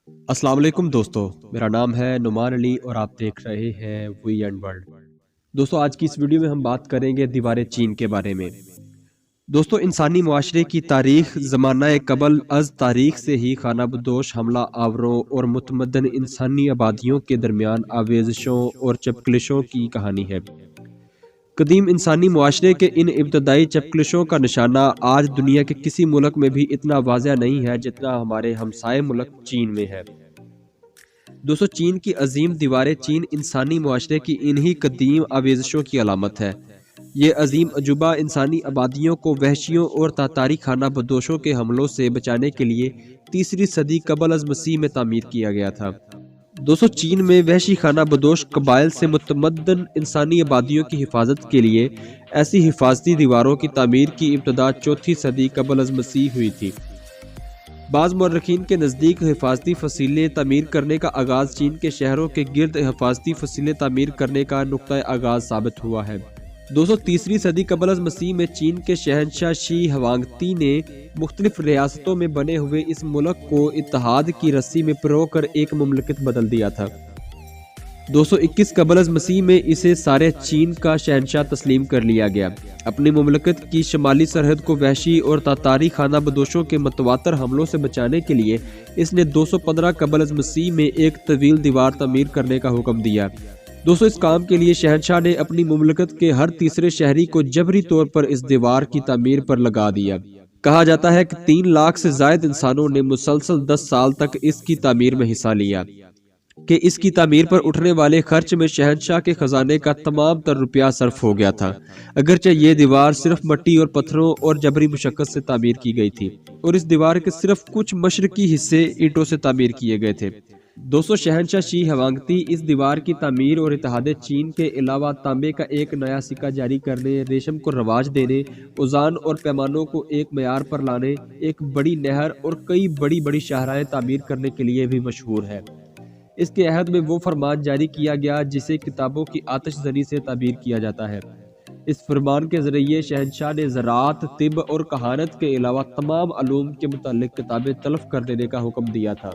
السلام علیکم دوستو، میرا نام ہے نعمان علی اور آپ دیکھ رہے ہیں وی اینڈ ورلڈ۔ دوستو آج کی اس ویڈیو میں ہم بات کریں گے دیوار چین کے بارے میں۔ دوستو انسانی معاشرے کی تاریخ زمانہ قبل از تاریخ سے ہی خانہ بدوش حملہ آوروں اور متمدن انسانی آبادیوں کے درمیان آویزشوں اور چپکلشوں کی کہانی ہے۔ قدیم انسانی معاشرے کے ان ابتدائی چپکلشوں کا نشانہ آج دنیا کے کسی ملک میں بھی اتنا واضح نہیں ہے جتنا ہمارے ہمسائے ملک چین میں ہے۔ دوستو چین کی عظیم دیوار چین انسانی معاشرے کی انہی قدیم آویزشوں کی علامت ہے۔ یہ عظیم عجوبہ انسانی آبادیوں کو وحشیوں اور تاتاری خانہ بدوشوں کے حملوں سے بچانے کے لیے تیسری صدی قبل از مسیح میں تعمیر کیا گیا تھا۔ دوستو چین میں وحشی خانہ بدوش قبائل سے متمدن انسانی آبادیوں کی حفاظت کے لیے ایسی حفاظتی دیواروں کی تعمیر کی ابتدا چوتھی صدی قبل از مسیح ہوئی تھی۔ بعض مورخین کے نزدیک حفاظتی فصیلیں تعمیر کرنے کا آغاز چین کے شہروں کے گرد حفاظتی فصیلیں تعمیر کرنے کا نقطہ آغاز ثابت ہوا ہے۔ دوستو تیسری صدی قبل از مسیح میں چین کے شہنشاہ شی ہوانگتی نے مختلف ریاستوں میں بنے ہوئے اس ملک کو اتحاد کی رسی میں پرو کر ایک مملکت بدل دیا تھا۔ 221 قبل از مسیح میں اسے سارے چین کا شہنشاہ تسلیم کر لیا گیا۔ اپنی مملکت کی شمالی سرحد کو وحشی اور تاتاری خانہ بدوشوں کے متواتر حملوں سے بچانے کے لیے اس نے 215 قبل از مسیح میں ایک طویل دیوار تعمیر کرنے کا حکم دیا۔ دوستو اس کام کے لیے شہنشاہ نے اپنی مملکت کے ہر تیسرے شہری کو جبری طور پر اس دیوار کی تعمیر پر لگا دیا۔ کہا جاتا ہے کہ 3 لاکھ سے زائد انسانوں نے مسلسل 10 سال تک اس کی تعمیر میں حصہ لیا کہ اس کی تعمیر پر اٹھنے والے خرچ میں شہنشاہ کے خزانے کا تمام تر روپیہ صرف ہو گیا تھا، اگرچہ یہ دیوار صرف مٹی اور پتھروں اور جبری مشقت سے تعمیر کی گئی تھی اور اس دیوار کے صرف کچھ مشرقی حصے اینٹوں سے تعمیر کیے گئے تھے۔ دوستو شہنشاہ شی ہوانگتی اس دیوار کی تعمیر اور اتحاد چین کے علاوہ تانبے کا ایک نیا سکہ جاری کرنے، ریشم کو رواج دینے، اوزان اور پیمانوں کو ایک معیار پر لانے، ایک بڑی نہر اور کئی بڑی بڑی شاہراہیں تعمیر کرنے کے لیے بھی مشہور ہے۔ اس کے عہد میں وہ فرمان جاری کیا گیا جسے کتابوں کی آتش زنی سے تعبیر کیا جاتا ہے۔ اس فرمان کے ذریعے شہنشاہ نے زراعت، طب اور کہانت کے علاوہ تمام علوم کے متعلق کتابیں تلف کر دینے کا حکم دیا تھا۔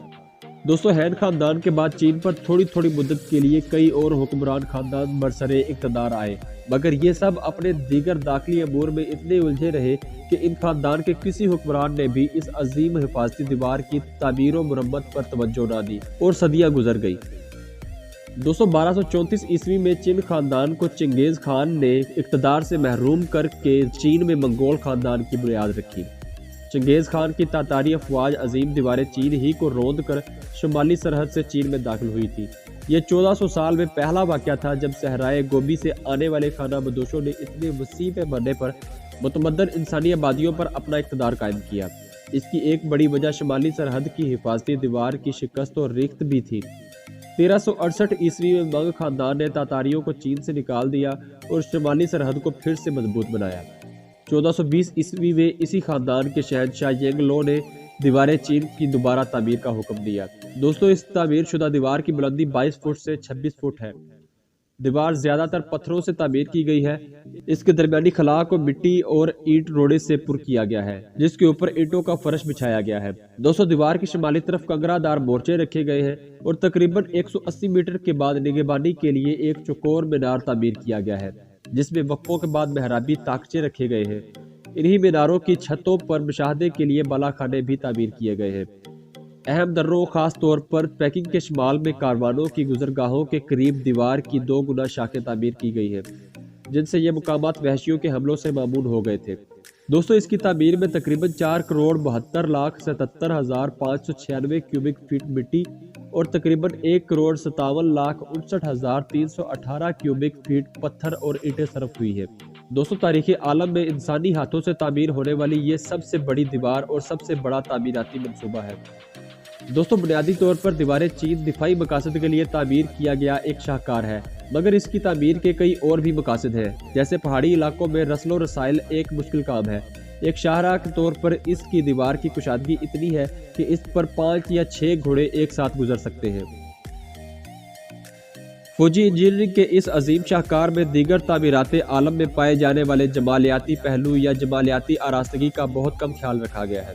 دوستو ہین خاندان کے بعد چین پر تھوڑی مدت کے لیے کئی اور حکمران خاندان برسر اقتدار آئے، مگر یہ سب اپنے دیگر داخلی امور میں اتنے الجھے رہے کہ ان خاندان کے کسی حکمران نے بھی اس عظیم حفاظتی دیوار کی تعمیر و مرمت پر توجہ نہ دی اور صدیاں گزر گئی۔ 1234 عیسوی میں چین خاندان کو چنگیز خان نے اقتدار سے محروم کر کے چین میں منگول خاندان کی بنیاد رکھی۔ چنگیز خان کی تاتاری افواج عظیم دیوار چین ہی کو روند کر شمالی سرحد سے چین میں داخل ہوئی تھی۔ یہ 1400 سال میں پہلا واقعہ تھا جب صحرائے گوبی سے آنے والے خانہ بدوشوں نے اتنے وسیع پیمانے پر متمدن انسانی آبادیوں پر اپنا اقتدار قائم کیا۔ اس کی ایک بڑی وجہ شمالی سرحد کی حفاظتی دیوار کی شکست اور ریخت بھی تھی۔ 1368 عیسوی میں منگ خاندان نے تاتاریوں کو چین سے نکال دیا اور شمالی سرحد کو پھر سے مضبوط بنایا۔ 1420 عیسوی میں اسی خاندان کے شہنشاہ ینگ لو نے دیوار چین کی دوبارہ تعمیر کا حکم دیا۔ دوستو اس تعمیر شدہ دیوار کی بلندی 22 فٹ سے 26 فٹ ہے۔ دیوار زیادہ تر پتھروں سے تعمیر کی گئی ہے۔ اس کے درمیانی خلا کو مٹی اور اینٹ روڑے سے پر کیا گیا ہے جس کے اوپر اینٹوں کا فرش بچھایا گیا ہے۔ دوستو دیوار کی شمالی طرف کنگرہ دار مورچے رکھے گئے ہیں اور تقریباً 180 میٹر کے بعد نگہبانی کے لیے ایک چوکور مینار تعمیر کیا گیا ہے جس میں وقفوں کے بعد محرابی طاقچے رکھے گئے ہیں۔ انہی میناروں کی چھتوں پر مشاہدے کے لیے بالا خانے بھی تعمیر کیے گئے ہیں۔ اہم دروں خاص طور پر پیکنگ کے شمال میں کاروانوں کی گزرگاہوں کے قریب دیوار کی 2 گنا شاخیں تعمیر کی گئی ہیں جن سے یہ مقامات وحشیوں کے حملوں سے مامون ہو گئے تھے۔ دوستو اس کی تعمیر میں تقریباً 4,72,77,596 کیوبک فٹ مٹی اور تقریباً 1,57,59,318 کیوبک فٹ پتھر اور اینٹیں صرف ہوئی ہے۔ دوستو تاریخ عالم میں انسانی ہاتھوں سے تعمیر ہونے والی یہ سب سے بڑی دیوار اور سب سے بڑا تعمیراتی منصوبہ ہے۔ دوستو بنیادی طور پر دیوار چین دفاعی مقاصد کے لیے تعمیر کیا گیا ایک شاہکار ہے، مگر اس کی تعمیر کے کئی اور بھی مقاصد ہیں، جیسے پہاڑی علاقوں میں رسل و رسائل ایک مشکل کام ہے۔ ایک شاہراہ کے طور پر اس کی دیوار کی کشادگی اتنی ہے کہ اس پر 5 یا 6 گھوڑے ایک ساتھ گزر سکتے ہیں۔ فوجی انجینئرنگ کے اس عظیم شاہکار میں دیگر تعمیرات عالم میں پائے جانے والے جمالیاتی پہلو یا جمالیاتی آراستگی کا بہت کم خیال رکھا گیا ہے۔